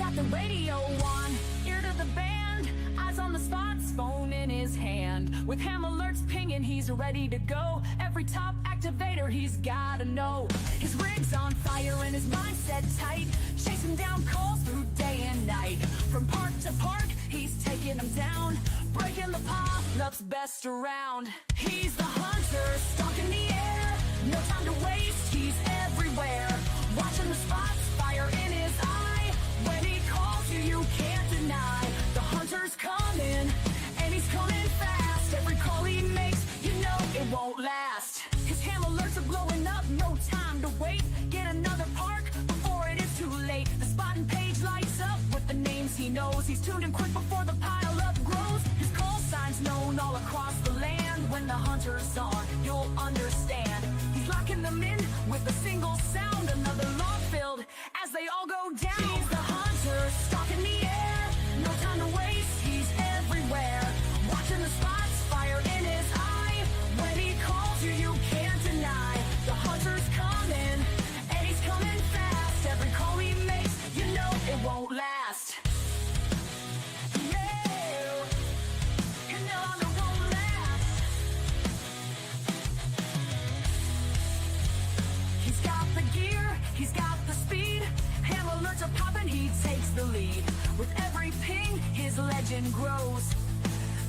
got the radio on, ear to the band, eyes on the spots, phone in his hand. With ham alerts pinging, he's ready to go. Every top activator he's gotta know. His rig's on fire and his mindset tight, chasing down calls through day and night. From park to park, he's taking them down, breaking the pop-ups best around. He's the hunter, stalking the air, no time to waste, he's everywhere. Watching the spots, fire in his eye. When he calls you, you can't deny. The hunter's coming, and he's coming fast. Every call he makes, you know it won't last. His ham alerts are blowing up, no time to wait. Get another park before it is too late. The spotting page lights up with the names he knows. He's tuned in quick before the pile up grows. His call signs known all across the land. When the hunter's on, you'll understand. He's locking them in with a single sound. Another log filled as they all go down. He's the hunter, stalking the air. No time to waste, he's everywhere. Watching the spots, fire in his eye. When he calls you, you can't deny. The hunter's coming, and he's coming fast. Every call he makes, you know it won't last. Yeah, you know it won't last. He's got the gear, he's got the speed. Ham alerts are popping, he takes the lead. With every ping, his legend grows.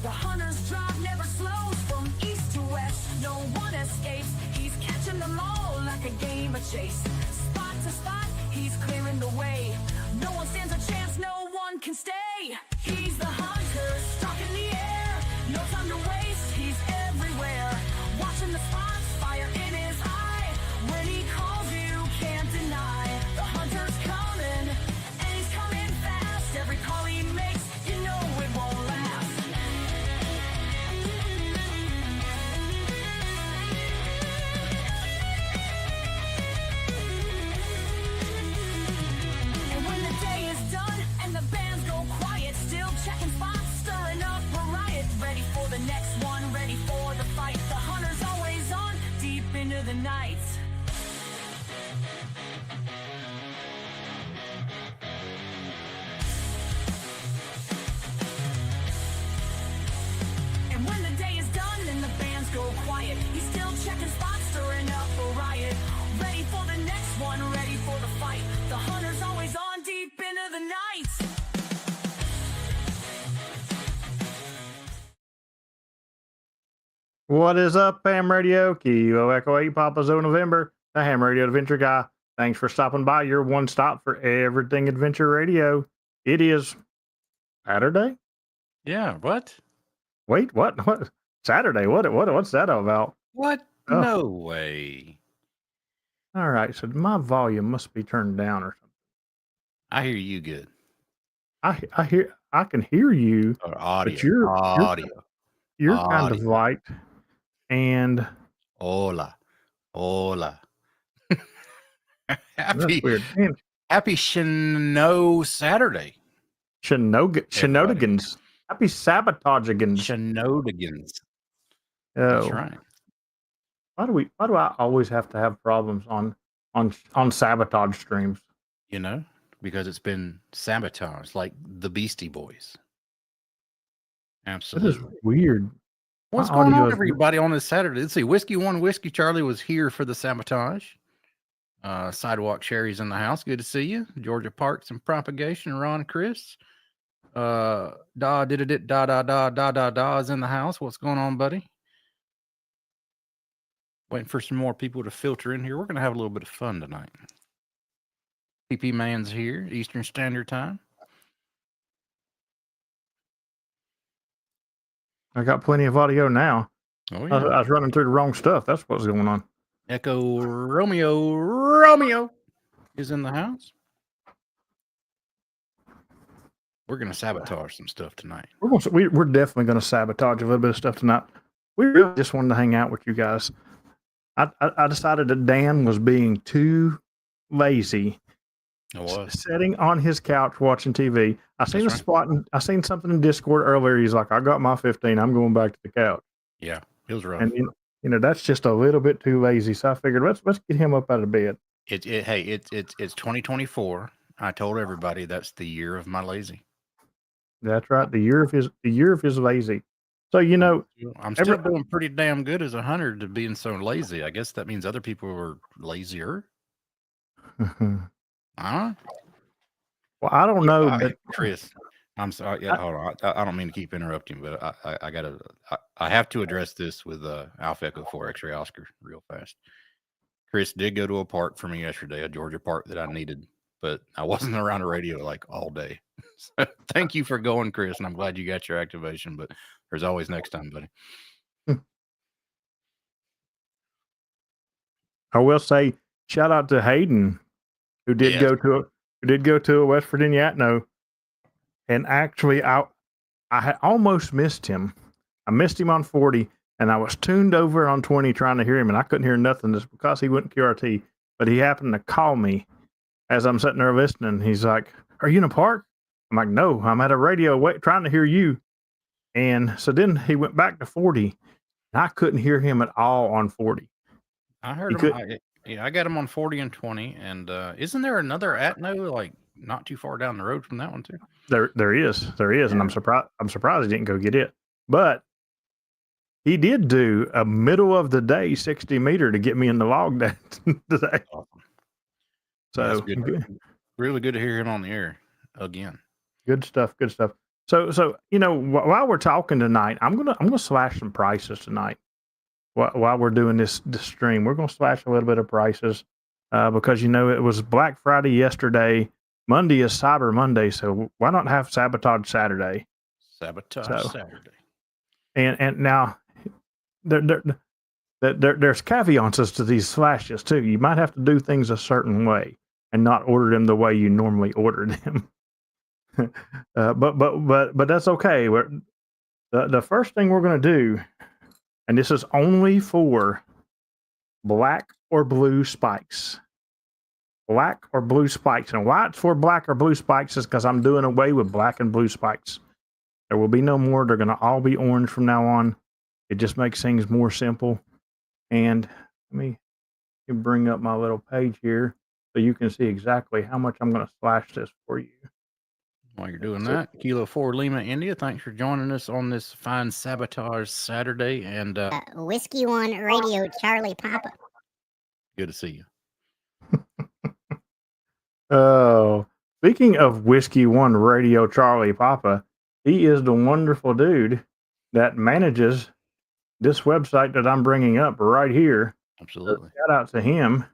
The hunter's drive never slows. From east to west, no one escapes. He's catching them all like a game of chase. Spot to spot, he's clearing the way. No one stands a chance, no one can stay. He's the hunter, stalking the air. No time to waste, he's everywhere. Watching the spots, fire in his eye. When he calls you, can't deny. The hunter's coming, and he's coming fast. Every call he makes, you know it won't last. And when the day is done and the bands go quiet, still checking spots, stirring up a riot. Ready for the next one, ready for the fight. The hunter's always on, deep into the night. And when the day is done and the bands go quiet, he's still checking spots, stirring up a riot. Ready for the next one, ready for the fight. The hunter's always on, deep into the night. What is up, Ham Radio? Kilo Echo 8, Papa Zo November, the Ham Radio Adventure Guy. Thanks for stopping by. Your one stop for everything Adventure Radio. It is Saturday? Yeah, what? Wait, what? What? Saturday? What's that all about? What? Oh. No way. All right, so my volume must be turned down or something. I hear you good. I can hear you, Or audio. but you're kind of Audio. light. And Hola. that's happy weird. Man, Snow Saturday. Shinodigans. Happy Sabatogeigans. Shinodigans. Oh. That's right. Why do I always have to have problems on sabotage streams? You know, because it's been sabotaged like the Beastie Boys. That Absolutely. is weird. What's My going audio on, is- everybody, on this Saturday? Let's see. Whiskey One Whiskey Charlie was here for the sabotage. Sidewalk Sherry's in the house. Good to see you. Georgia Parks and Propagation. Ron Chris. Da is in the house. What's going on, buddy? Waiting for some more people to filter in here. We're going to have a little bit of fun tonight. PP Man's here, Eastern Standard Time. I got plenty of audio now. Oh, I was running through the wrong stuff. That's what's going on. Echo Romeo is in the house. We're going to sabotage some stuff tonight. We're definitely going to sabotage a little bit of stuff tonight. We really just wanted to hang out with you guys. I decided that Dan was being too lazy, sitting on his couch watching TV. I seen I seen something in Discord earlier. He's like, "I got my 15. I'm going back to the couch." Yeah, it was rough. And you know that's just a little bit too lazy. So I figured let's get him up out of bed. Hey, it's 2024. I told everybody that's the year of my lazy. That's right. The year of his lazy. So I'm still doing pretty damn good as a hunter to being so lazy. I guess that means other people are lazier. Huh? Well, I don't know, but Chris, I'm sorry. Yeah, hold on. I don't mean to keep interrupting, but I have to address this with Alpha Echo 4 X-Ray Oscar real fast. Chris did go to a park for me yesterday, a Georgia park that I needed, but I wasn't around a radio like all day. So thank you for going, Chris, and I'm glad you got your activation, but there's always next time, buddy. I will say shout out to Hayden, who did go to a West Virginia Atno, and actually I had almost missed him. I missed him on 40, and I was tuned over on 20 trying to hear him, and I couldn't hear nothing just because he wouldn't QRT. But he happened to call me as I'm sitting there listening. He's like, "Are you in a park?" I'm like, "No, I'm at a radio trying to hear you." And so then he went back to 40, and I couldn't hear him at all on 40. I heard him. I got him on 40 and 20. And isn't there another Atno like not too far down the road from that one too? There is, yeah. And I'm surprised he didn't go get it. But he did do a middle of the day 60 meter to get me in the log today. Awesome. So good. Really good to hear him on the air again. Good stuff. So while we're talking tonight, I'm gonna slash some prices tonight. While we're doing this stream, we're gonna slash a little bit of prices because it was Black Friday yesterday. Monday is Cyber Monday, so why not have Sabotage Saturday? Saturday. And now there's caveats to these slashes too. You might have to do things a certain way and not order them the way you normally order them. but that's okay. The first thing we're going to do, and this is only for black or blue spikes. Black or blue spikes. And why it's for black or blue spikes is because I'm doing away with black and blue spikes. There will be no more. They're going to all be orange from now on. It just makes things more simple. And let me bring up my little page here so you can see exactly how much I'm going to slash this for you. While you're doing that, Kilo 4 Lima, India, thanks for joining us on this fine Sabotage Saturday. And Whiskey 1 Radio, Charlie Papa. Good to see you. Oh, speaking of Whiskey 1 Radio, Charlie Papa, he is the wonderful dude that manages this website that I'm bringing up right here. Absolutely. So shout out to him.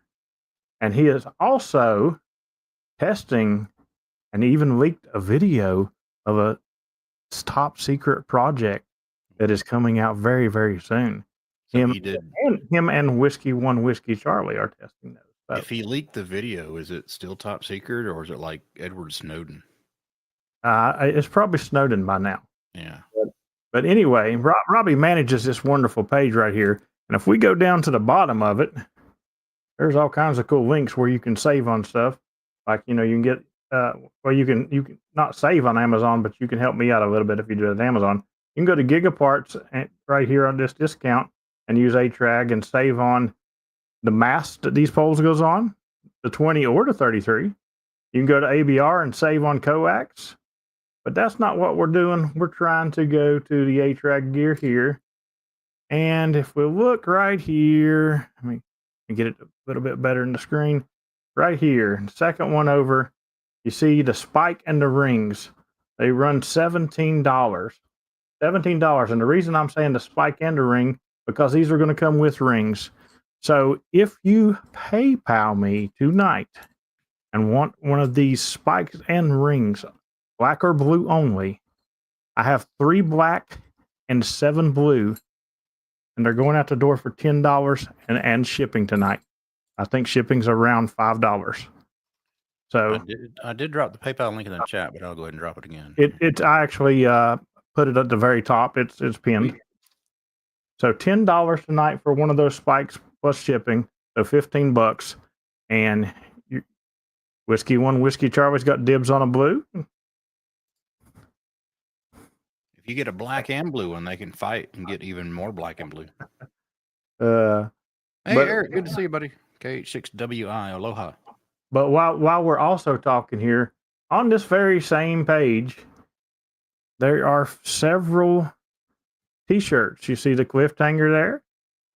And he is also testing and even leaked a video of a top secret project that is coming out very, very soon. So him and Whiskey 1 Whiskey Charlie are testing those. So, if he leaked the video, is it still top secret or is it like Edward Snowden? It's probably Snowden by now. Yeah. But anyway, Robbie manages this wonderful page right here. And if we go down to the bottom of it, there's all kinds of cool links where you can save on stuff. Like, you can get, you can not save on Amazon, but you can help me out a little bit if you do it at Amazon. You can go to Gigaparts and right here on this discount and use HRAG and save on the mast that these poles goes on, the 20 or the 33. You can go to ABR and save on coax. But that's not what we're doing. We're trying to go to the HRAG gear here. And if we look right here, let me get it a little bit better in the screen. Right here, second one over, you see the spike and the rings. They run $17. $17. And the reason I'm saying the spike and the ring, because these are going to come with rings. So if you PayPal me tonight and want one of these spikes and rings, black or blue only, I have 3 black and 7 blue, and they're going out the door for $10 and shipping tonight. I think shipping's around $5. So I did drop the PayPal link in the chat, but I'll go ahead and drop it again. I actually put it at the very top. It's pinned. So $10 tonight for one of those spikes plus shipping, so $15. And Whiskey 1 Whiskey Charlie's got dibs on a blue. If you get a black and blue one, they can fight and get even more black and blue. Hey, Eric, good to see you, buddy. KH6WI, aloha. But while we're also talking here, on this very same page, there are several T-shirts. You see the cliffhanger there.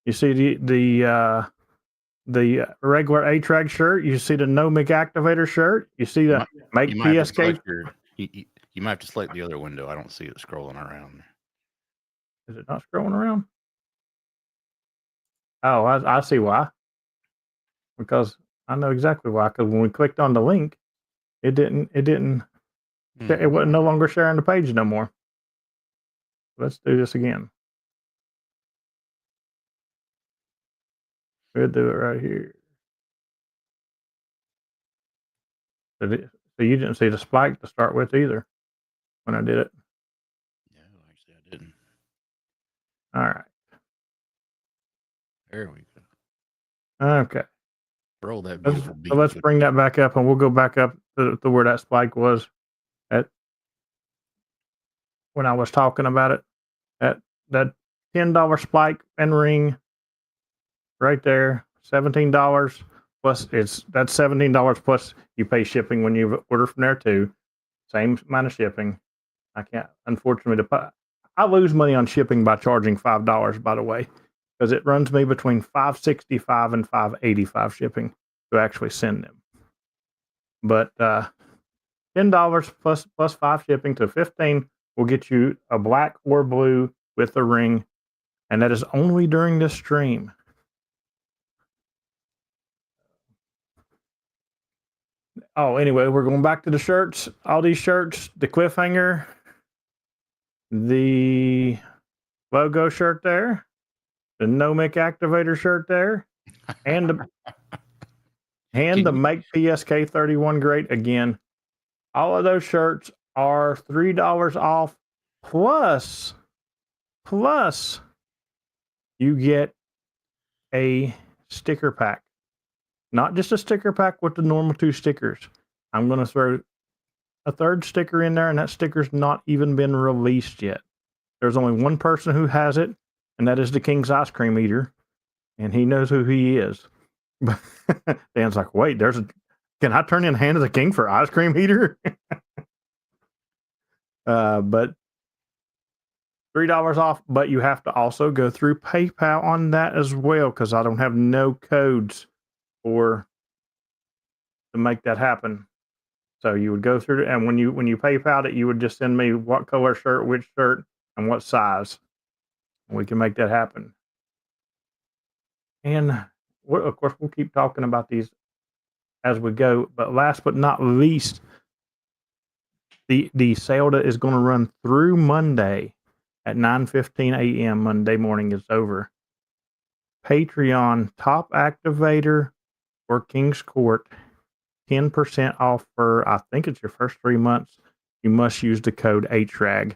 You see the regular HRAG shirt. You see the No Mic Activator shirt. You see the Make You might have to PSK. select you might have to select the other window. I don't see it scrolling around. Is it not scrolling around? Oh, I see why. Because I know exactly why. Because when we clicked on the link, it didn't. It wasn't no longer sharing the page no more. Let's do this again. We'll do it right here. So you didn't see the spike to start with either when I did it. Yeah, actually, I didn't. All right. There we go. Okay. Roll that beautiful beat. So let's bring that back up, and we'll go back up to where that spike was at when I was talking about it. At that $10 spike and ring right there, $17 plus that's $17 plus you pay shipping when you order from there too. Same amount of shipping. I can't, unfortunately, I lose money on shipping by charging $5, by the way, because it runs me between $5.65 and $5.85 shipping to actually send them. But $10 plus 5 shipping to $15 will get you a black or blue with a ring, and that is only during this stream. Oh, anyway, we're going back to the shirts. All these shirts, the cliffhanger, the logo shirt there, the No Mic Activator shirt there, and the Make PSK 31 Great again. All of those shirts are $3 off plus you get a sticker pack. Not just a sticker pack with the normal 2 stickers. I'm going to throw a third sticker in there, and that sticker's not even been released yet. There's only one person who has it, and that is the King's Ice Cream Eater, and he knows who he is. Dan's like, wait, can I turn in Hand of the King for ice cream eater? But $3 off, but you have to also go through PayPal on that as well, because I don't have no codes to make that happen. So you would go through, and when you PayPal it, you would just send me what color shirt, which shirt, and what size. And we can make that happen. And of course, we'll keep talking about these as we go. But last but not least, the sale that is going to run through Monday at 9:15 a.m. Monday morning is over. Patreon top activator or King's Court, 10% off for, I think it's your first 3 months. You must use the code HRAG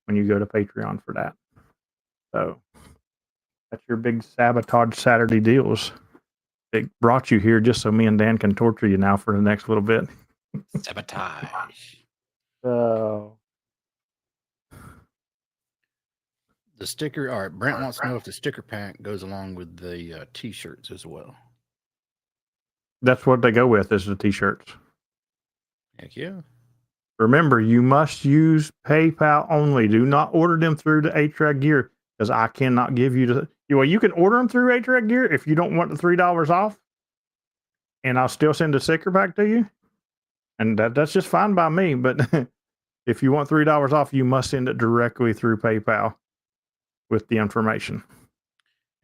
when you go to Patreon for that. So that's your big Sabotage Saturday deals. It brought you here just so me and Dan can torture you now for the next little bit. Sabotage. So the sticker. All right, Brent wants to know if the sticker pack goes along with the T-shirts as well. that's what they go with, is the T-shirts. Heck yeah. Remember, you must use PayPal only. Do not order them through the HRAG Gear, because I cannot give you the. Well, you can order them through HRAG Gear if you don't want the $3 off, and I'll still send a sticker pack to you, and that's just fine by me. But if you want $3 off, you must send it directly through PayPal with the information.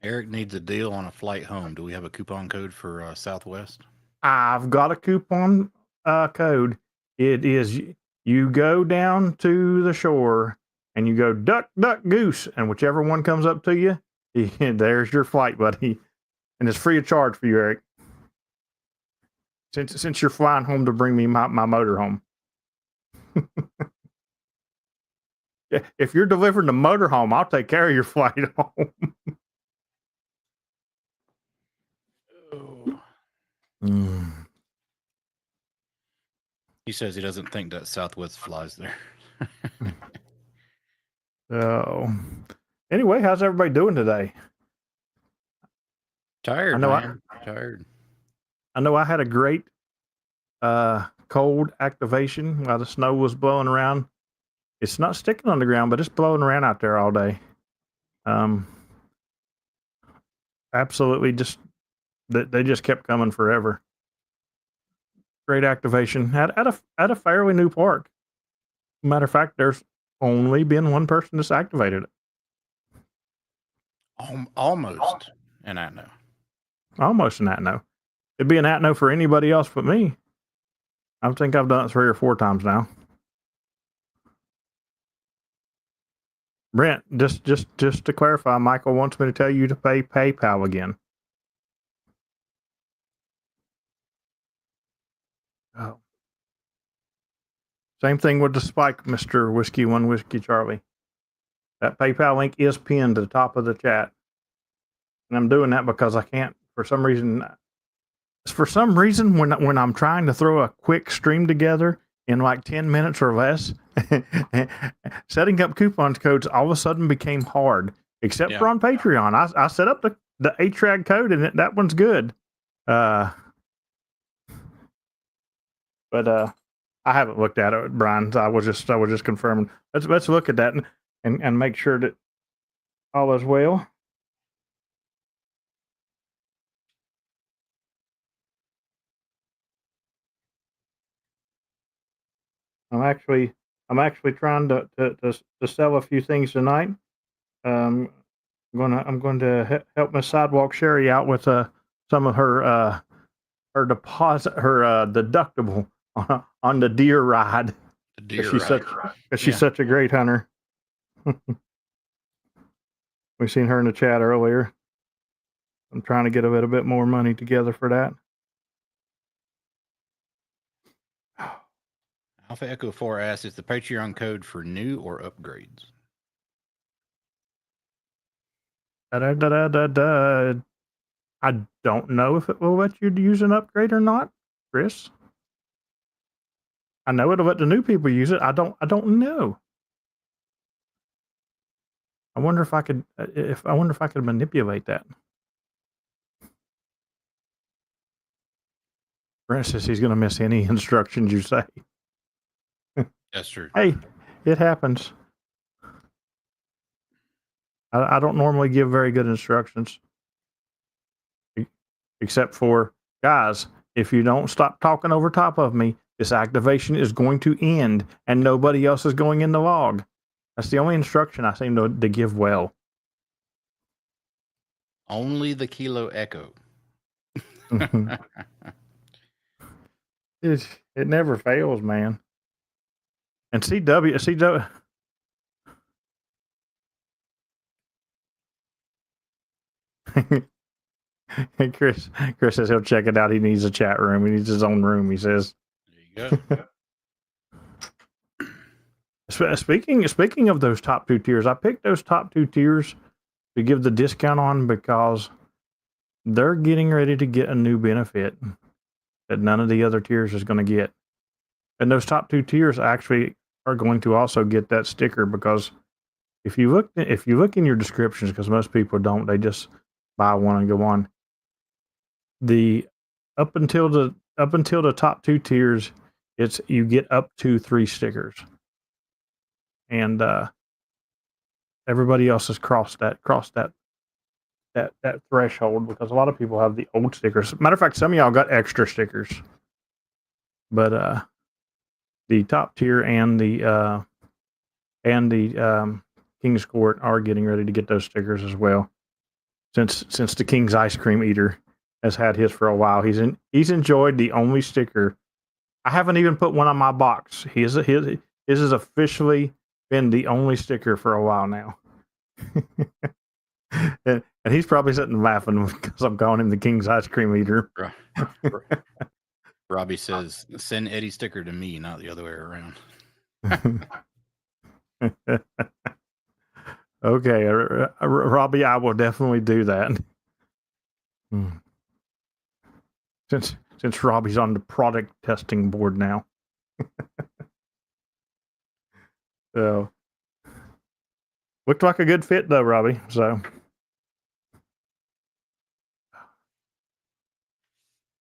Eric needs a deal on a flight home. Do we have a coupon code for Southwest? I've got a coupon code. It is, you go down to the shore and you go duck, duck, goose, and whichever one comes up to you, there's your flight, buddy. And it's free of charge for you, Eric. Since you're flying home to bring me my motor home. If you're delivering the motor home, I'll take care of your flight home. He says he doesn't think that Southwest flies there. So, anyway, how's everybody doing today? Tired, I know man. Tired. I know I had a great cold activation while the snow was blowing around. It's not sticking on the ground, but it's blowing around out there all day. Absolutely, they just kept coming forever. Great activation at a fairly new park. Matter of fact, there's only been one person that's activated it. Almost an Atno. Almost an Atno. It'd be an Atno for anybody else but me. I think I've done it 3 or 4 times now. Brent, just to clarify, Michael wants me to tell you to pay PayPal again. Oh. Same thing with the spike, Mr. Whiskey One Whiskey Charlie. That PayPal link is pinned to the top of the chat. And I'm doing that because I can't, for some reason, when I'm trying to throw a quick stream together in like 10 minutes or less, setting up coupon codes all of a sudden became hard, except for on Patreon. I set up the HRAG code and that one's good. But I haven't looked at it, Brian. I was just confirming. Let's look at that and make sure that all is well. I'm actually trying to sell a few things tonight. I'm going to help Miss Sidewalk Sherry out with some of her deductible on the deer ride. The deer ride. She's such a great hunter. We've seen her in the chat earlier. I'm trying to get a little bit more money together for that. Alpha Echo 4 asks, is the Patreon code for new or upgrades? I don't know if it will let you use an upgrade or not, Chris. I know it'll let the new people use it. I don't know. I wonder if I could manipulate that. Brent says he's going to miss any instructions you say. That's true. Hey, it happens. I don't normally give very good instructions. Except for, guys, if you don't stop talking over top of me, this activation is going to end and nobody else is going in the log. That's the only instruction I seem to give well. Only the Kilo Echo. It never fails, man. And CW. Chris says he'll check it out. He needs a chat room. He needs his own room, he says. There you go. Speaking of those top 2 tiers, I picked those top 2 tiers to give the discount on because they're getting ready to get a new benefit that none of the other tiers is going to get. And those top 2 tiers actually are going to also get that sticker because if you look in your descriptions, because most people don't, they just buy one and go on. Up until the top 2 tiers, you get up to 3 stickers, and everybody else has crossed that threshold because a lot of people have the old stickers. Matter of fact, some of y'all got extra stickers, but the top tier and the King's Court are getting ready to get those stickers as well. Since the King's Ice Cream Eater has had his for a while, he's enjoyed the only sticker. I haven't even put one on my box. His has officially been the only sticker for a while now. and he's probably sitting laughing because I'm calling him the King's Ice Cream Eater. Robbie says, send Eddie sticker to me, not the other way around. Okay, Robbie, I will definitely do that. Since Robbie's on the product testing board now. So, looked like a good fit though, Robbie.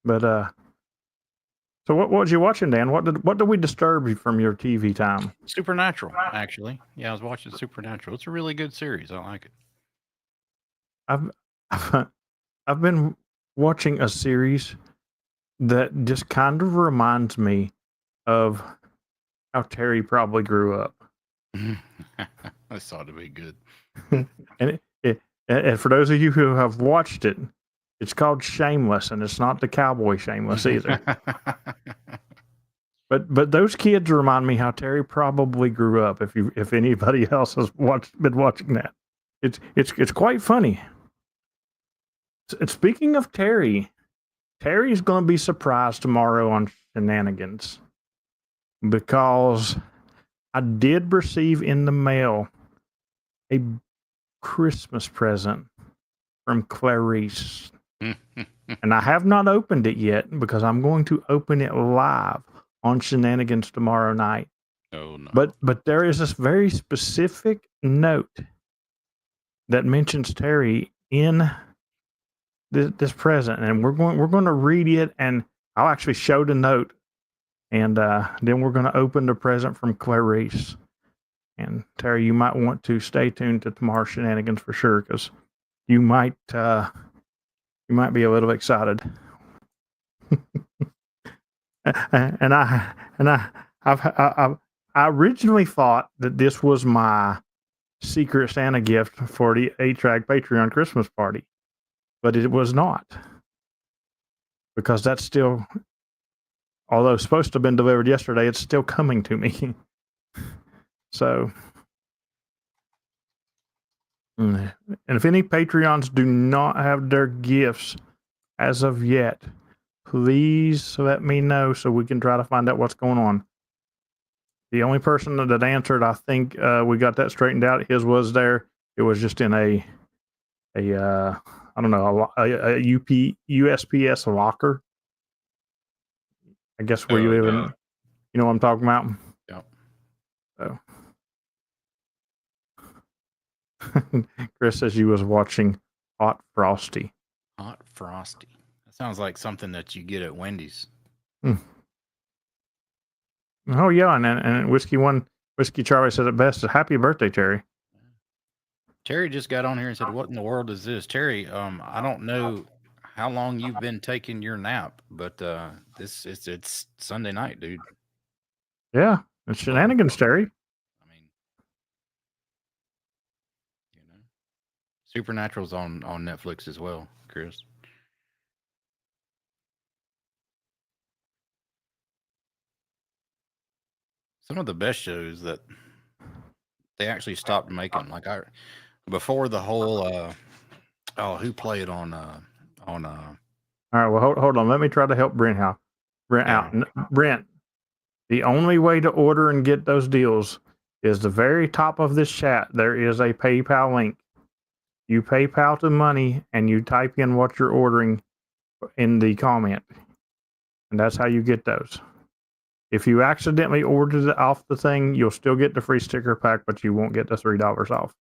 But So what was you watching, Dan? What did we disturb you from your TV time? Supernatural, actually. Yeah, I was watching Supernatural. It's a really good series. I like it. I've been watching a series that just kind of reminds me of how Terry probably grew up. I saw it to be good. And for those of you who have watched it, it's called Shameless, and it's not the cowboy Shameless either. But those kids remind me how Terry probably grew up. If anybody else has been watching that, it's quite funny. And speaking of Terry's going to be surprised tomorrow on Shenanigans, because I did receive in the mail a Christmas present from Clarice. And I have not opened it yet because I'm going to open it live on Shenanigans tomorrow night. Oh no. But there is this very specific note that mentions Terry in this present, and we're going to read it, and I'll actually show the note, and then we're going to open the present from Clarice. And Terry, you might want to stay tuned to tomorrow's Shenanigans for sure, because you might be a little excited. and I originally thought that this was my Secret Santa gift for the HRAG Patreon Christmas party, but it was not, because that's still, although it's supposed to have been delivered yesterday, it's still coming to me. So, and if any Patreons do not have their gifts as of yet, please let me know so we can try to find out what's going on. The only person that answered, I think we got that straightened out. His was there. It was just in a I don't know, a USPS locker. I guess where you live in, you know what I'm talking about? Yeah. So. Chris says you was watching Hot Frosty. Hot Frosty. That sounds like something that you get at Wendy's. Oh yeah, and Whiskey Charlie said it best. Happy birthday, Terry. Terry just got on here and said, "What in the world is this?" Terry, I don't know how long you've been taking your nap, but it's Sunday night, dude. Yeah, it's Shenanigans, Terry. I mean, you know, Supernatural's on Netflix as well, Chris. Some of the best shows that they actually stopped making, like before the whole who played on all right, well hold on, let me try to help Brent out. Brent, the only way to order and get those deals is the very top of this chat. There is a PayPal link. You PayPal the money and you type in what you're ordering in the comment, and that's how you get those. If you accidentally ordered it off the thing, you'll still get the free sticker pack, but you won't get the $3 off.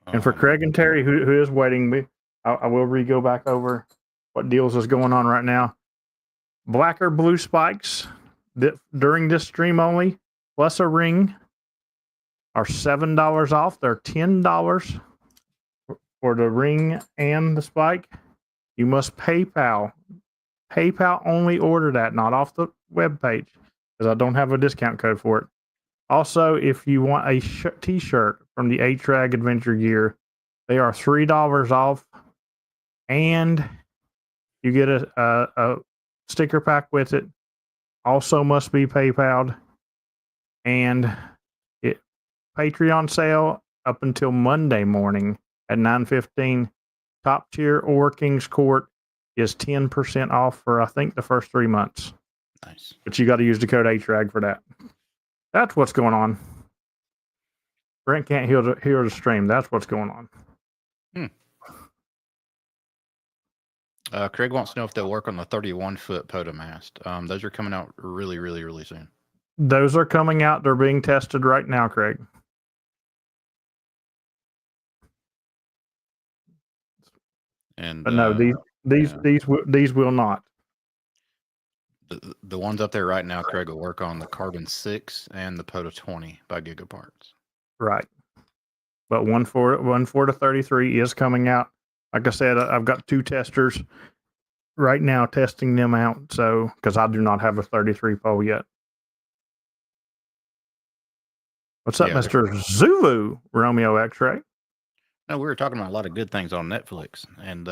And for Craig and Terry, who is waiting, I will go back over what deals is going on right now. Black or blue spikes during this stream only, plus a ring, are $7 off. They're $10 for the ring and the spike. You must PayPal only order that, not off the webpage, because I don't have a discount code for it. Also, if you want a t-shirt from the HRAG Adventure Gear, they are $3 off, and you get a sticker pack with it. Also must be PayPal'd, and Patreon sale up until Monday morning at 9:15. Top tier or King's Court is 10% off for, I think, the first 3 months. Nice. But you got to use the code HRAG for that. That's what's going on. Brent can't hear the stream. That's what's going on. Craig wants to know if they'll work on the 31-foot POTA mast. Those are coming out really, really, really soon. Those are coming out. They're being tested right now, Craig. And but no, These will not. The ones up there right now, Craig, will work on the Carbon 6 and the POTA 20 by Gigaparts. Right. But 1.4 to 33 is coming out. Like I said, I've got 2 testers right now testing them out. So, because I do not have a 33 pole yet. What's up, Mr. Zulu Romeo X-Ray? No, we were talking about a lot of good things on Netflix, and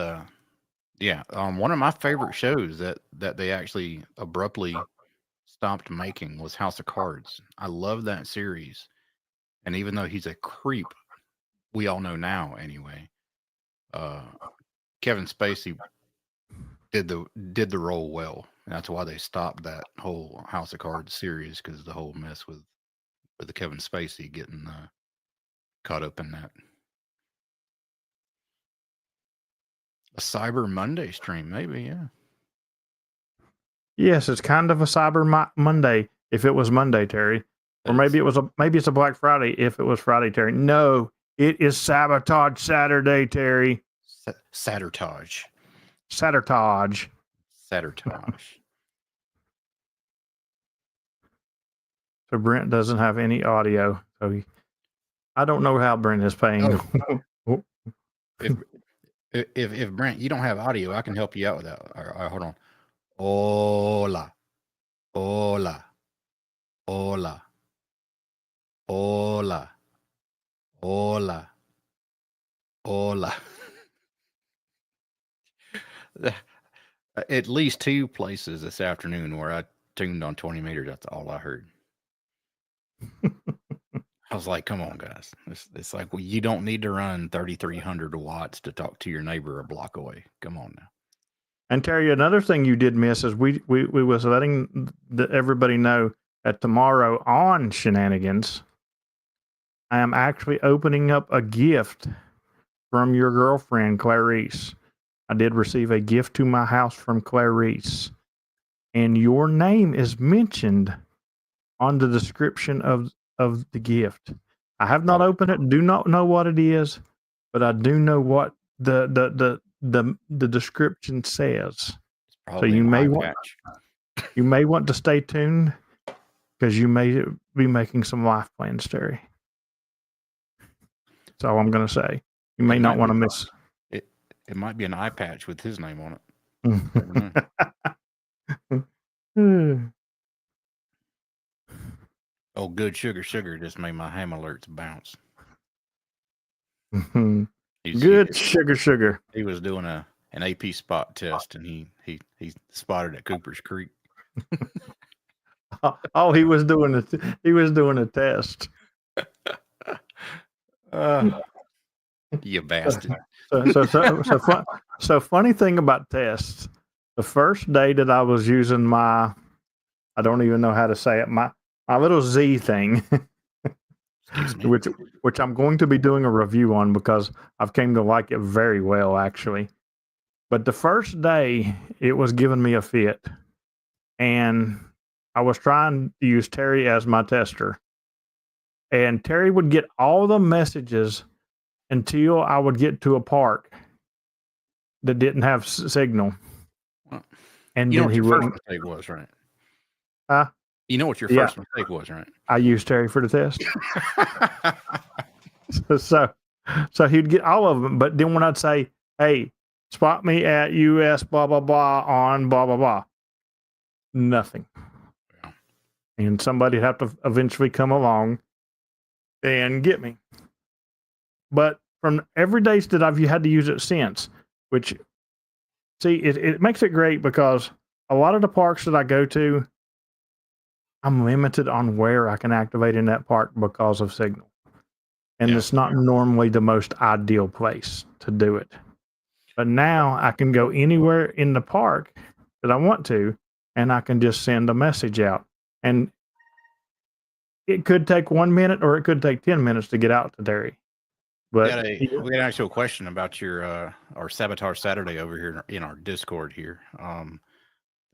one of my favorite shows that they actually abruptly stopped making was House of Cards. I love that series, and even though he's a creep, we all know now anyway. Kevin Spacey did the role well, and that's why they stopped that whole House of Cards series, because the whole mess with the Kevin Spacey getting caught up in that. A Cyber Monday stream, maybe, yeah. Yes, it's kind of a Cyber Monday if it was Monday, Terry. Or maybe it's a Black Friday if it was Friday, Terry. No, it is Sabotage Saturday, Terry. Sabotage. Sabotage. Sabotage. So Brent doesn't have any audio. So I don't know how Brent is paying. Oh. If Brent, you don't have audio, I can help you out with that. All right, hold on. Hola. Hola. Hola. Hola. Hola. Hola. At least 2 places this afternoon where I tuned on 20 meters. That's all I heard. I was like, come on, guys. It's like, well, you don't need to run 3,300 watts to talk to your neighbor a block away. Come on now. And Terry, another thing you did miss is we was letting everybody know that tomorrow on Shenanigans, I am actually opening up a gift from your girlfriend, Clarice. I did receive a gift to my house from Clarice, and your name is mentioned on the description of the gift. I have not opened it, do not know what it is, but I do know what the description says. So you may want to stay tuned, because you may be making some life plans, Terry. That's all I'm going to say. You may not want to miss. It might be an eye patch with his name on it. Oh, good sugar just made my ham alerts bounce. Good sugar. He was doing an AP spot test, and he spotted at Cooper's Creek. Oh, he was doing a test. You bastard. So funny thing about tests. The first day that I was using my, I don't even know how to say it, my little Z thing, which I'm going to be doing a review on because I've came to like it very well, actually. But the first day, it was giving me a fit, and I was trying to use Terry as my tester, and Terry would get all the messages until I would get to a park that didn't have signal. And you know then what your first mistake was, right? You know what your first mistake was, right? I used Terry for the test. So he'd get all of them, but then when I'd say, "Hey, spot me at US blah blah blah on blah blah blah," nothing. Yeah. And somebody'd have to eventually come along and get me. But from every day that I've had to use it since, which, see, it makes it great because a lot of the parks that I go to, I'm limited on where I can activate in that park because of signal. And it's not normally the most ideal place to do it. But now I can go anywhere in the park that I want to, and I can just send a message out. And it could take 1 minute or it could take 10 minutes to get out to Terry. But we got an actual question about your our Sabotage Saturday over here in our Discord here.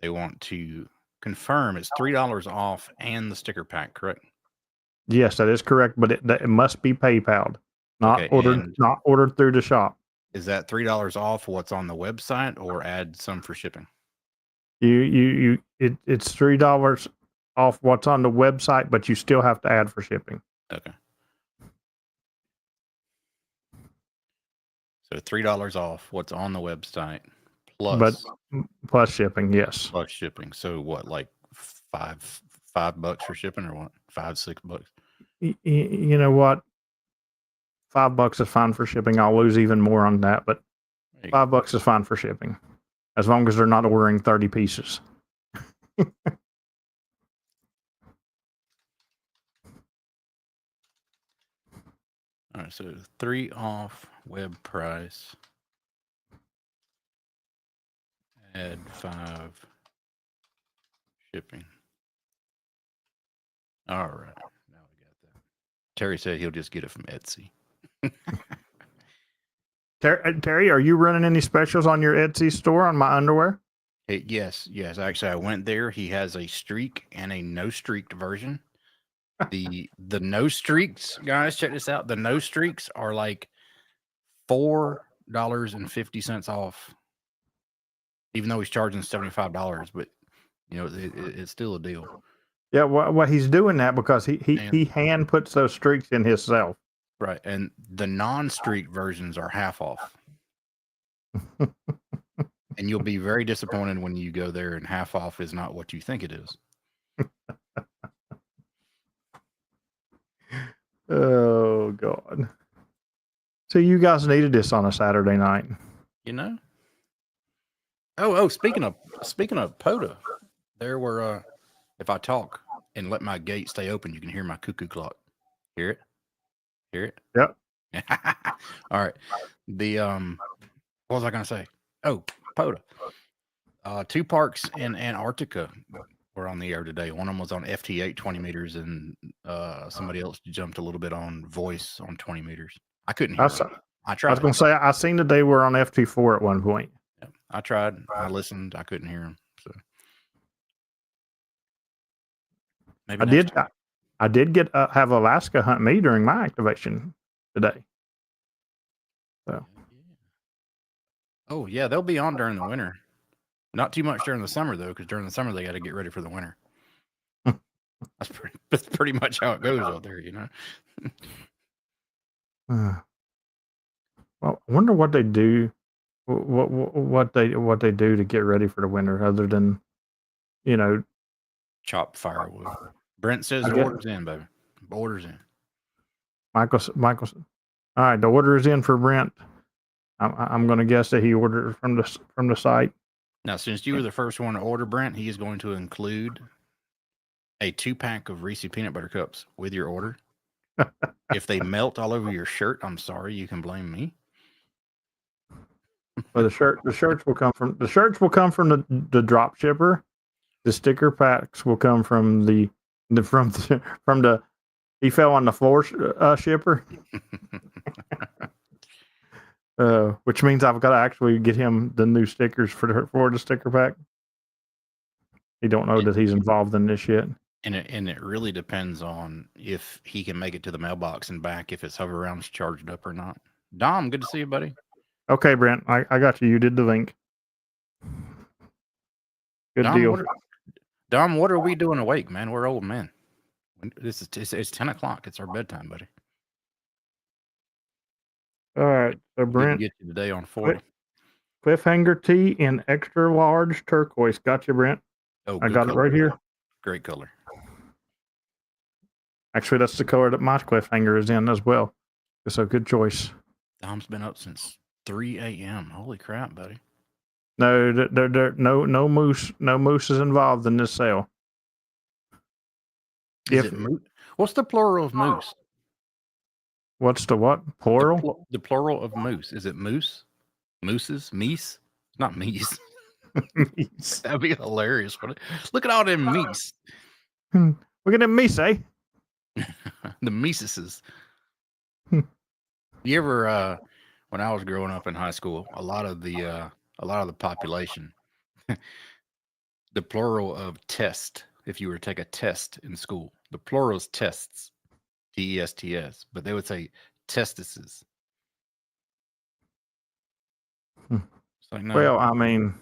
They want to confirm it's $3 off and the sticker pack, correct? Yes, that is correct, but it must be PayPal, not ordered through the shop. Is that $3 off what's on the website, or add some for shipping? It's $3 off what's on the website, but you still have to add for shipping. Okay. So $3 off what's on the website plus Plus shipping, yes. plus shipping. So what, like $5 for shipping, or what? $5-6? You know what? $5 is fine for shipping. I'll lose even more on that, but $5 is fine for shipping, as long as they're not ordering 30 pieces. All right, so 3 off web price. Add 5 shipping. All right, now we got that. Terry said he'll just get it from Etsy. Terry, are you running any specials on your Etsy store on my underwear? Hey, yes. Actually, I went there. He has a streak and a no streaked version. The no streaks, guys, check this out. The no streaks are like $4.50 off, even though he's charging $75. But you know, it's still a deal. Yeah, well, he's doing that because he hand puts those streaks in himself. Right, and the non-streak versions are half off. And you'll be very disappointed when you go there and half off is not what you think it is. Oh God! So you guys needed this on a Saturday night, you know? Oh! Speaking of POTA, there were. If I talk and let my gate stay open, you can hear my cuckoo clock. Hear it? Hear it? Yep. All right. The what was I gonna say? Oh, POTA. 2 parks in Antarctica were on the air today. One of them was on FT8 20 meters, and somebody else jumped a little bit on voice on 20 meters. I couldn't hear it. I tried. I was gonna say I seen that they were on FT4 at one point. Yeah, I tried. I listened. I couldn't hear them. So maybe I did get have Alaska hunt me during my activation today. So. Oh yeah, they'll be on during the winter. Not too much during the summer though, because during the summer they got to get ready for the winter. That's pretty much how it goes out there, you know. Well, I wonder what they do. What they do to get ready for the winter, other than, you know, chop firewood. Brent says the order's in, baby. Order's in. Michael's. All right, the order is in for Brent. I'm going to guess that he ordered from the site. Now, since you were the first one to order, Brent, he is going to include a 2-pack of Reese peanut butter cups with your order. If they melt all over your shirt, I'm sorry, you can blame me. Well, the shirts will come from the drop shipper. The sticker packs will come from the he fell on the floor shipper. Which means I've got to actually get him the new stickers for the sticker pack. He don't know that he's involved in this yet. And it really depends on if he can make it to the mailbox and back, if his hover round's charged up or not. Dom, good to see you, buddy. Okay, Brent, I got you. You did the link. Good deal. Dom, what are we doing awake, man? We're old men. It's 10 o'clock. It's our bedtime, buddy. All right, so Brent, get you today on 40. Cliffhanger tee in extra large turquoise. Got you, Brent. Oh, I got it right here. Great color. Actually, that's the color that my cliffhanger is in as well. So good choice. Dom's been up since 3 a.m. Holy crap, buddy. No, no moose is involved in this sale. What's the plural of moose? What's the what? Plural? The plural of moose. Is it moose? Mooses? Meese? Not meese. Meese. That'd be hilarious. Look at all them meese. Look at them meese, eh? The meeseses. You ever when I was growing up in high school, a lot of the population, the plural of test, if you were to take a test in school, the plural is tests, TESTS, but they would say testises. It's like, no. Well, I mean,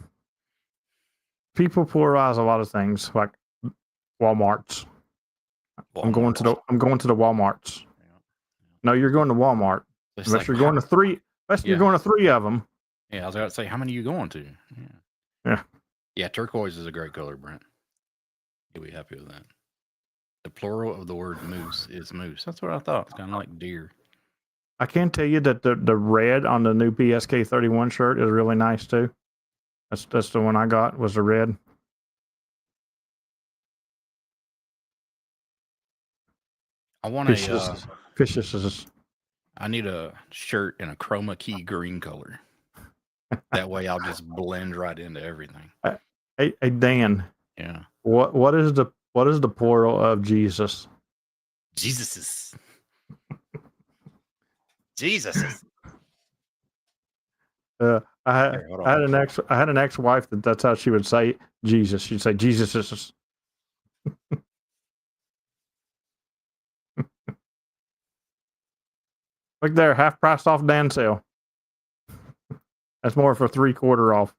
people polarize a lot of things, like Walmarts. I'm going to the Walmarts. Yeah. No, you're going to Walmart. It's Unless like, you're going to three. Unless you're going to three of them. Yeah, I was about to say, how many are you going to? Yeah. Yeah, turquoise is a great color, Brent. You'll be happy with that. The plural of the word moose is moose. That's what I thought. It's kind of like deer. I can tell you that the red on the new PSK 31 shirt is really nice too. That's the one I got, was the red. I want Fishes. I need a shirt in a chroma key green color. That way I'll just blend right into everything. Hey Dan. Yeah. What is the plural of Jesus? Jesus's. Jesus's. I had an ex-wife that's how she would say Jesus. She'd say Jesus's. Look there, half price off Dan sale. That's more for 3/4 off.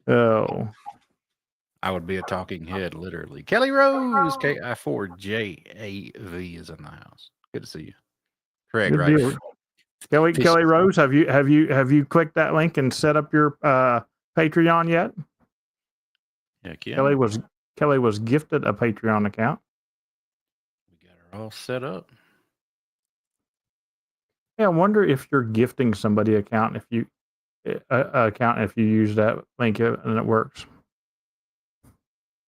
Oh. I would be a talking head, literally. Kelly Rose, KI4JAV is in the house. Good to see you. Correct, Good right? deal. Kelly Rose, have you clicked that link and set up your Patreon yet? Heck yeah. Kelly was gifted a Patreon account. We got her all set up. Yeah, I wonder if you're gifting somebody account if you use that link and it works.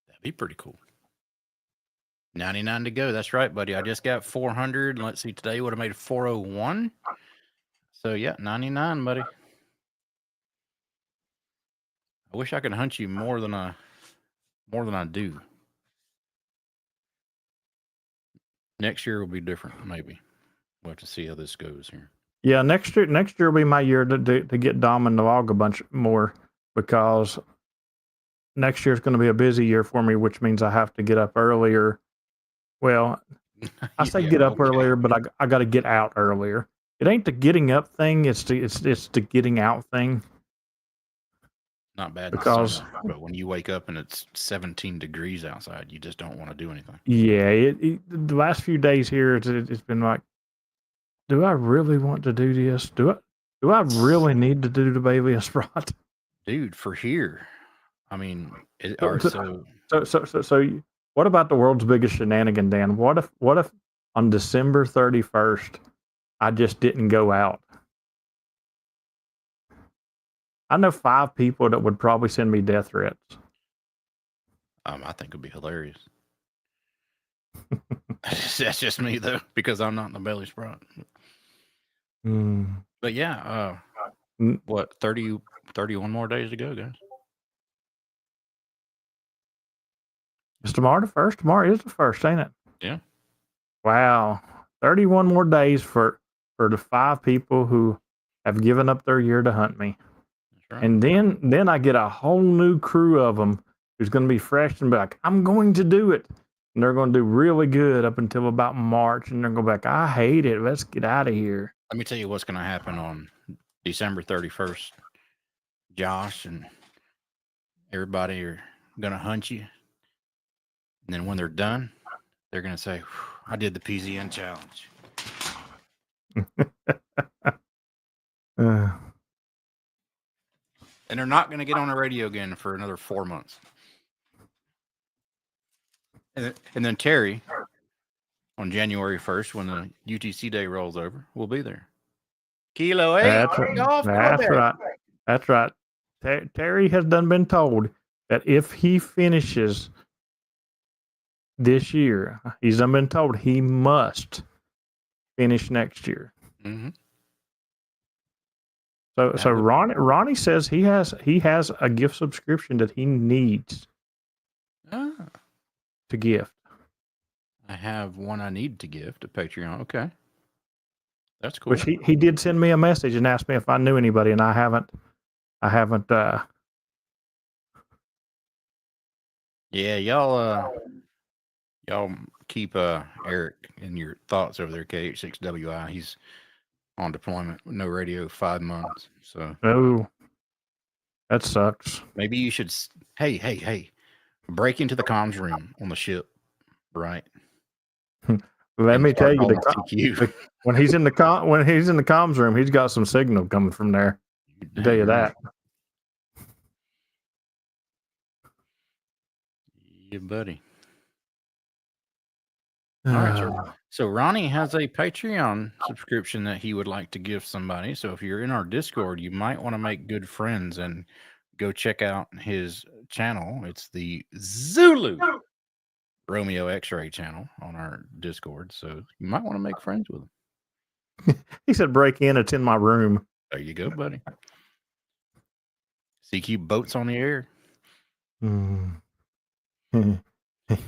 That'd be pretty cool. 99 to go. That's right, buddy. I just got 400. Let's see, today would have made 401. So yeah, 99, buddy. I wish I could hunt you more than I do. Next year will be different, maybe. We'll have to see how this goes here. Yeah, next year will be my year to get Dom and the log a bunch more, because next year is going to be a busy year for me, which means I have to get up earlier. Well, I say get up earlier, but I got to get out earlier. It ain't the getting up thing; it's the getting out thing. Not bad, because but when you wake up and it's 17 degrees outside, you just don't want to do anything. Yeah, the last few days here, it's been like, do I really want to do this? Do I really need to do the Bailey and Sprott? Dude, for here, I mean, so what about the world's biggest shenanigan, Dan? What if on December 31st, I just didn't go out? I know 5 people that would probably send me death threats. I think it'd be hilarious. That's just me though, because I'm not in the belly sprout. But yeah, what 31 more days to go, guys? Is tomorrow the first? Tomorrow is the first, ain't it? Yeah. Wow, 31 more days for the 5 people who have given up their year to hunt me. Right. And then I get a whole new crew of them who's going to be fresh and be like, I'm going to do it. And they're going to do really good up until about March. And they're going to be like, I hate it. Let's get out of here. Let me tell you what's going to happen on December 31st. Josh and everybody are going to hunt you. And then when they're done, they're going to say, I did the PZN challenge. And they're not going to get on the radio again for another 4 months. And then Terry, on January 1st, when the UTC day rolls over, we'll be there. Kilo 8. That's right. Terry has been told that if he finishes this year, he's been told he must finish next year. Mm-hmm. So Ronnie says he has a gift subscription that he needs to gift. I have one I need to gift to Patreon. Okay, that's cool. Which he did send me a message and asked me if I knew anybody, and I haven't. Yeah, y'all Y'all keep Eric in your thoughts over there, KH6WI. He's on deployment with no radio 5 months. So Oh, that sucks. maybe you should. Hey! Break into the comms room on the ship, right? Let And me start tell you, calling CQ. when he's in the comms room, he's got some signal coming from there. I'll tell you that. Yeah, buddy. All right, so Ronnie has a Patreon subscription that he would like to give somebody. So if you're in our Discord, you might want to make good friends and go check out his channel. It's the Zulu Romeo X-Ray channel on our Discord. So you might want to make friends with him. He said, "Break in. It's in my room." There you go, buddy. CQ boats on the air.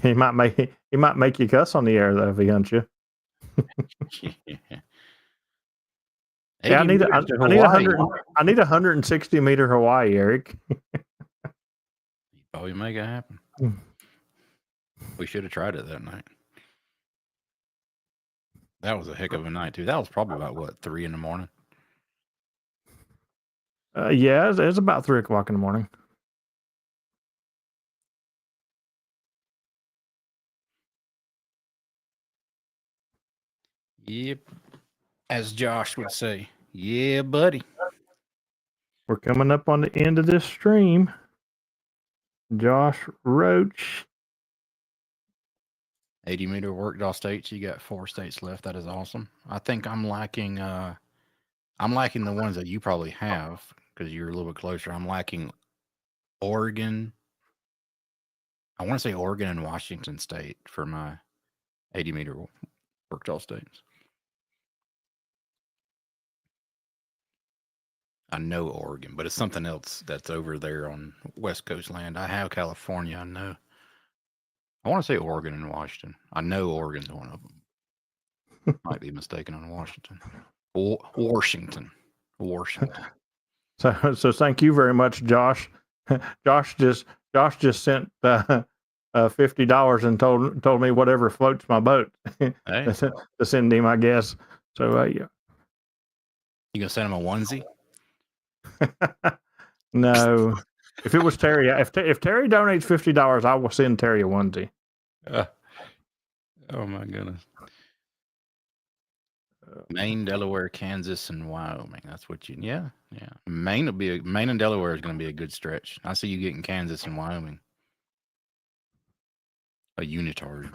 He might make you cuss on the air though if he hunts you. Yeah, I need 160 meter Hawaii, Eric. Probably make it happen. We should have tried it that night. That was a heck of a night too. That was probably about what, 3 a.m. Yeah, it's about 3 o'clock in the morning. Yep. As Josh would say, yeah, buddy. We're coming up on the end of this stream. Josh Roach. 80 meter worked all states. You got 4 states left. That is awesome. I think I'm lacking the ones that you probably have because you're a little bit closer. I'm lacking Oregon. I want to say Oregon and Washington State for my 80 meter worked all states. I know Oregon, but it's something else that's over there on West Coast land. I have California, I know. I want to say Oregon and Washington. I know Oregon's one of them. Might be mistaken on Washington. Washington. So thank you very much, Josh. Josh just sent $50 and told me whatever floats my boat Hey. to send him, I guess. So yeah. You gonna send him a onesie? No. If it was Terry, if Terry donates $50, I will send Terry a onesie. Oh my goodness. Maine, Delaware, Kansas, and Wyoming. That's what you. Yeah. Maine and Delaware is going to be a good stretch. I see you getting Kansas and Wyoming. A unitard.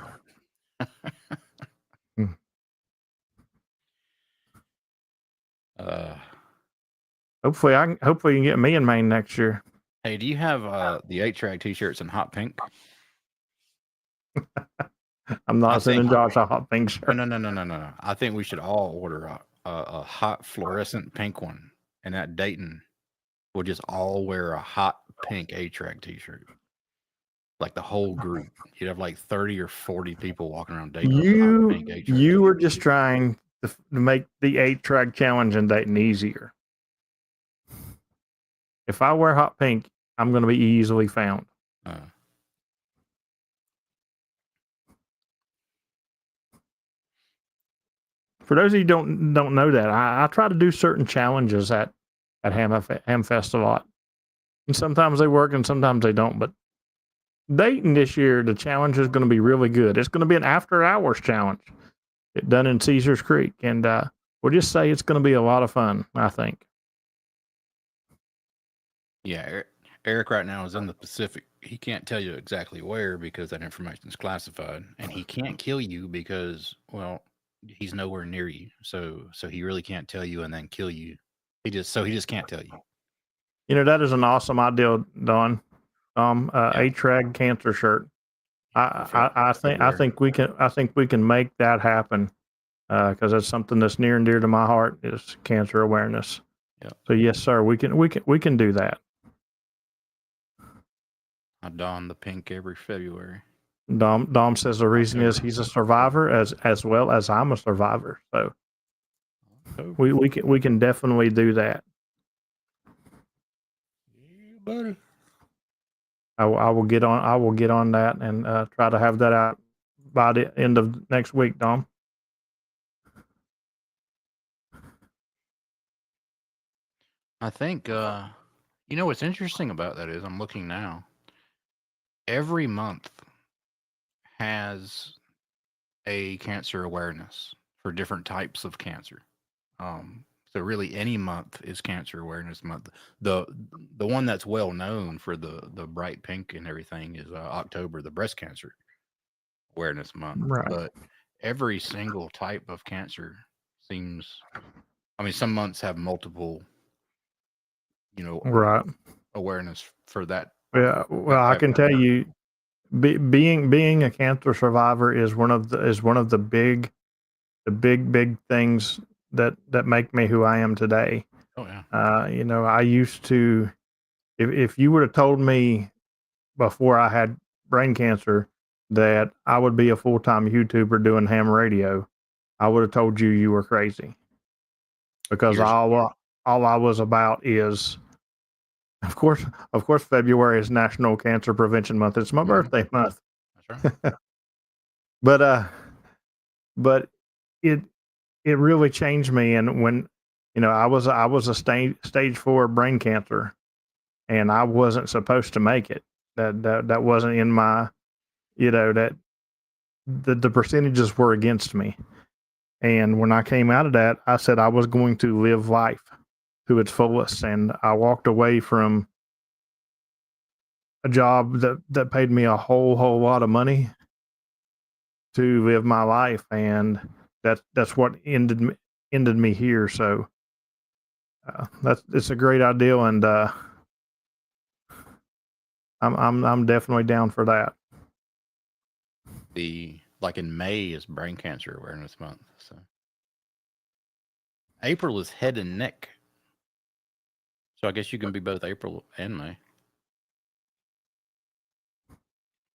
Hopefully you can get me in Maine next year. Hey, do you have the HRAG t-shirts in hot pink? I'm not sending Josh a hot pink shirt. No. I think we should all order a hot fluorescent pink one, and at Dayton, we'll just all wear a hot pink HRAG t-shirt. Like the whole group. You'd have like 30 or 40 people walking around Dayton. You were just trying to make the HRAG challenge in Dayton easier. If I wear hot pink, I'm going to be easily found. For those of you who don't know that, I try to do certain challenges at Hamfest a lot. And sometimes they work and sometimes they don't. But Dayton this year, the challenge is going to be really good. It's going to be an after-hours challenge. It's done in Caesars Creek. And we'll just say it's going to be a lot of fun, I think. Yeah, Eric right now is in the Pacific. He can't tell you exactly where because that information is classified. And he can't kill you because, well, he's nowhere near you. So he really can't tell you and then kill you. He just can't tell you. You know, that is an awesome idea, Don. HRAG cancer shirt. I think we can make that happen because that's something that's near and dear to my heart is cancer awareness. Yeah. So yes, sir, we can do that. I don the pink every February. Dom says the reason is he's a survivor as well as I'm a survivor. So we can definitely do that. Yeah, buddy. I will get on that and try to have that out by the end of next week, Dom. I think, what's interesting about that is I'm looking now. Every month has a cancer awareness for different types of cancer. So really, any month is Cancer Awareness Month. The one that's well known for the bright pink and everything is October, the Breast Cancer Awareness Month. Right. But every single type of cancer seems. I mean, some months have multiple. Right. Awareness for that. Yeah. Well, I can tell you, being a cancer survivor is one of the big things that make me who I am today. Oh yeah. I used to, if you would have told me before I had brain cancer that I would be a full-time YouTuber doing ham radio, I would have told you were crazy, because all I was about is, of course, February is National Cancer Prevention Month. It's my birthday month. That's right. but it really changed me. And when, I was a stage 4 brain cancer, and I wasn't supposed to make it. That wasn't in my, that the percentages were against me. And when I came out of that, I said I was going to live life to its fullest. And I walked away from a job that paid me a whole lot of money to live my life. And that's what ended me here. So it's a great ideal, and I'm definitely down for that. Like in May is Brain Cancer Awareness Month. So April is Head and Neck. So I guess you can be both April and May.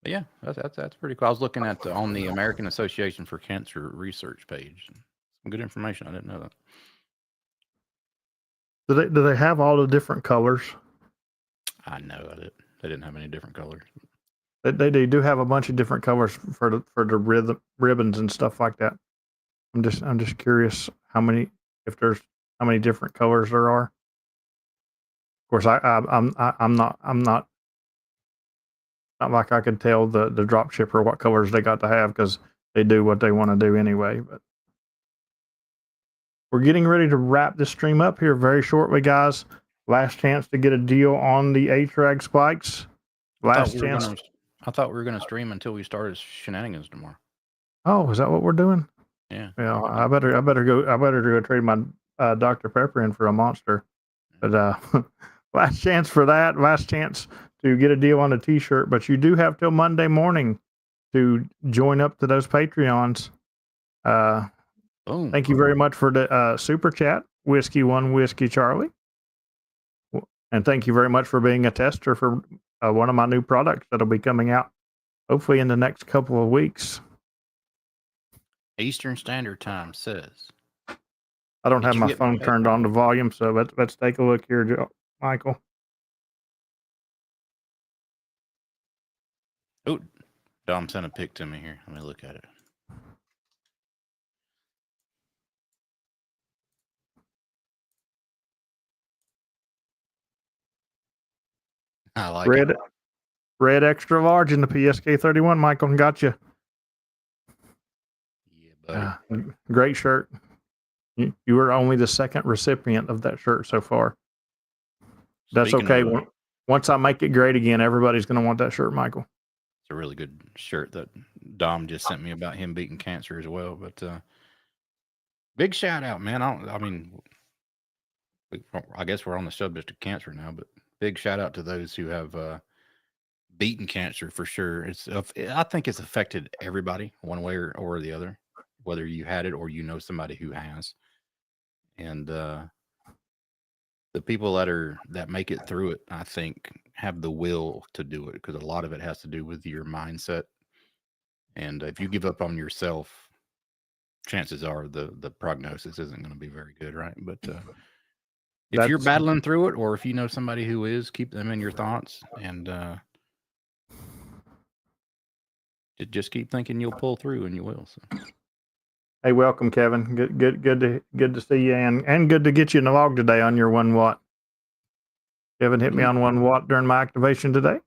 But yeah, that's pretty cool. I was looking at on the American Association for Cancer Research page. Some good information. I didn't know that. Do they have all the different colors? I know they didn't have any different colors. They do have a bunch of different colors for the ribbons and stuff like that. I'm just curious how many different colors there are. Of course, I'm not like I could tell the drop shipper what colors they got to have, because they do what they want to do anyway. But we're getting ready to wrap this stream up here very shortly, guys. Last chance to get a deal on the HRAG spikes. Last chance. I thought we were going to stream until we started shenanigans tomorrow. Oh, is that what we're doing? Yeah. Well, I better go trade my Dr. Pepper in for a Monster. But last chance for that. Last chance to get a deal on a T-shirt. But you do have till Monday morning to join up to those Patreons. Boom. Thank you very much for the super chat, Whiskey One Whiskey Charlie, and thank you very much for being a tester for one of my new products that'll be coming out hopefully in the next couple of weeks. Eastern Standard Time says. I don't have my phone turned on to volume, so let's take a look here, Michael. Oh, Dom sent a pic to me here. Let me look at it. I like it. Red extra large in the PSK 31, Michael, got you. Yeah, buddy. Great shirt. You were only the second recipient of that shirt so far. That's okay. Once I make it great again, everybody's going to want that shirt, Michael. It's a really good shirt that Dom just sent me about him beating cancer as well. But big shout out, man. I guess we're on the subject of cancer now, but big shout out to those who have beaten cancer for sure. I think it's affected everybody one way or the other, whether you had it or somebody who has. And the people that make it through it, I think, have the will to do it, because a lot of it has to do with your mindset. And if you give up on yourself, chances are the prognosis isn't going to be very good, right? But if you're battling through it, or if you know somebody who is, keep them in your thoughts, and Just keep thinking you'll pull through, and you will. So. Hey, welcome, Kevin. Good to see you, and good to get you in the log today on your 1 watt. Kevin hit me on 1 watt during my activation today.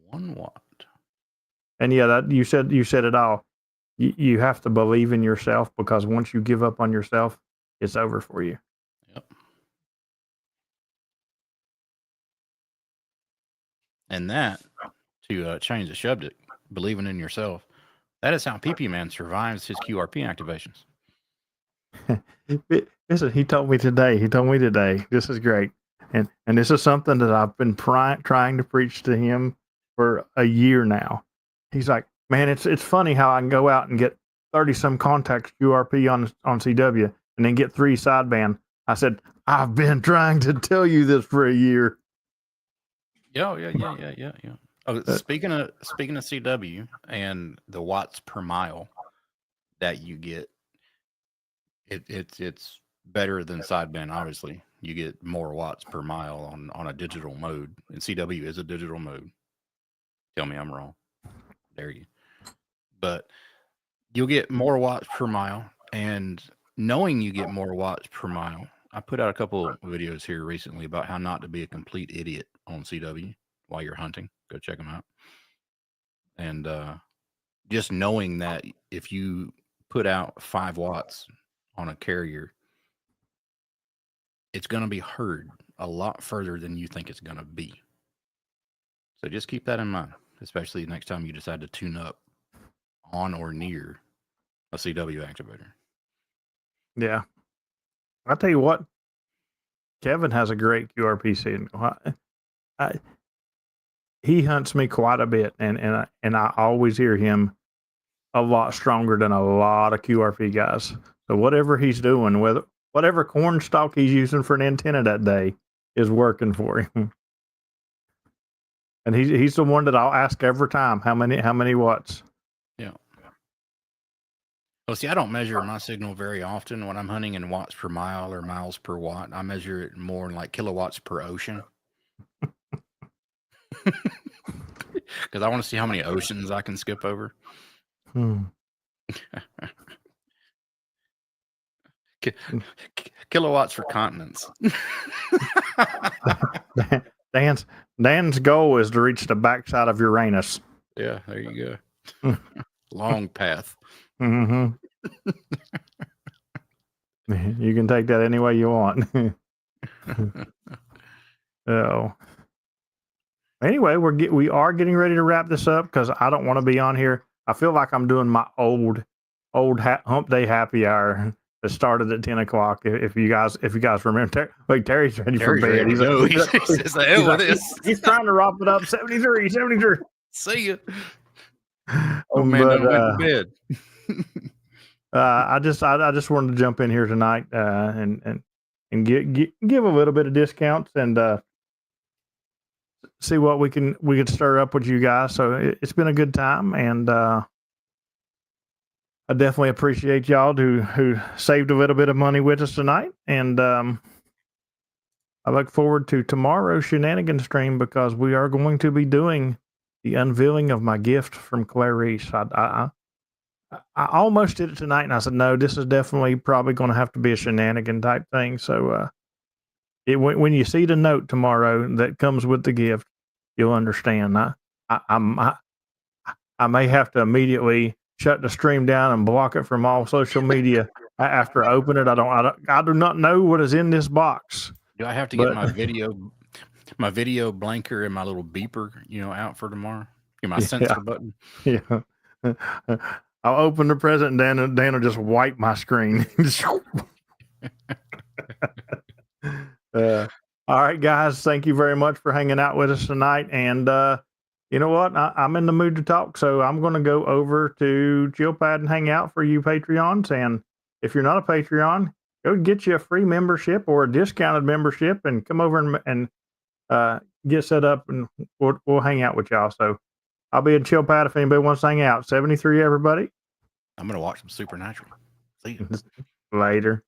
1 watt. And yeah, that you said it all. You have to believe in yourself, because once you give up on yourself, it's over for you. Yep. And that, to change the subject, believing in yourself, that is how PP Man survives his QRP activations. Listen, he told me today. This is great, and this is something that I've been trying to preach to him for a year now. He's like, man, it's funny how I can go out and get 30 some contacts QRP on CW and then get 3 sideband. I said, I've been trying to tell you this for a year. Yeah. Oh, speaking of CW and the watts per mile that you get, it's better than sideband. Obviously, you get more watts per mile on a digital mode, and CW is a digital mode. Tell me I'm wrong. Dare you? But you'll get more watts per mile, and knowing you get more watts per mile, I put out a couple of videos here recently about how not to be a complete idiot on CW while you're hunting. Go check them out. And just knowing that if you put out 5 watts on a carrier, it's going to be heard a lot further than you think it's going to be. So just keep that in mind, especially next time you decide to tune up on or near a CW activator. Yeah. I'll tell you what, Kevin has a great QRP signal. He hunts me quite a bit, and I always hear him a lot stronger than a lot of QRP guys. So whatever he's doing, whatever corn stalk he's using for an antenna that day is working for him. And he's the one that I'll ask every time, how many watts? Yeah. Well, see, I don't measure my signal very often when I'm hunting in watts per mile or miles per watt. I measure it more in like kilowatts per ocean. Because I want to see how many oceans I can skip over. Kilowatts for continents. Dan's goal is to reach the backside of Uranus. Yeah, there you go. Long path. Mm-hmm. You can take that any way you want. Oh. Anyway, we are getting ready to wrap this up, because I don't want to be on here. I feel like I'm doing my old hump day happy hour that started at 10 o'clock. If you guys remember, Terry's ready for bed. He's trying to wrap it up. 73. See you. Oh man, I went to bed. I just wanted to jump in here tonight and give a little bit of discounts and see what we can stir up with you guys. So it's been a good time, and I definitely appreciate y'all who saved a little bit of money with us tonight. And I look forward to tomorrow's shenanigan stream, because we are going to be doing the unveiling of my gift from Clarice. I almost did it tonight, and I said, no, this is definitely probably going to have to be a shenanigan type thing. So when you see the note tomorrow that comes with the gift, you'll understand. I may have to immediately shut the stream down and block it from all social media after I open it. I do not know what is in this box. Do I have to get my video blanker and my little beeper, out for tomorrow? Get my sensor button. Yeah. I'll open the present, and Dan will just wipe my screen. All right, guys. Thank you very much for hanging out with us tonight. And you know what? I'm in the mood to talk, so I'm going to go over to ChillPad and hang out for you Patreons. And if you're not a Patreon, go get you a free membership or a discounted membership, and come over and get set up, and we'll hang out with y'all. So I'll be in ChillPad if anybody wants to hang out. 73, everybody. I'm going to watch some Supernatural. See you later.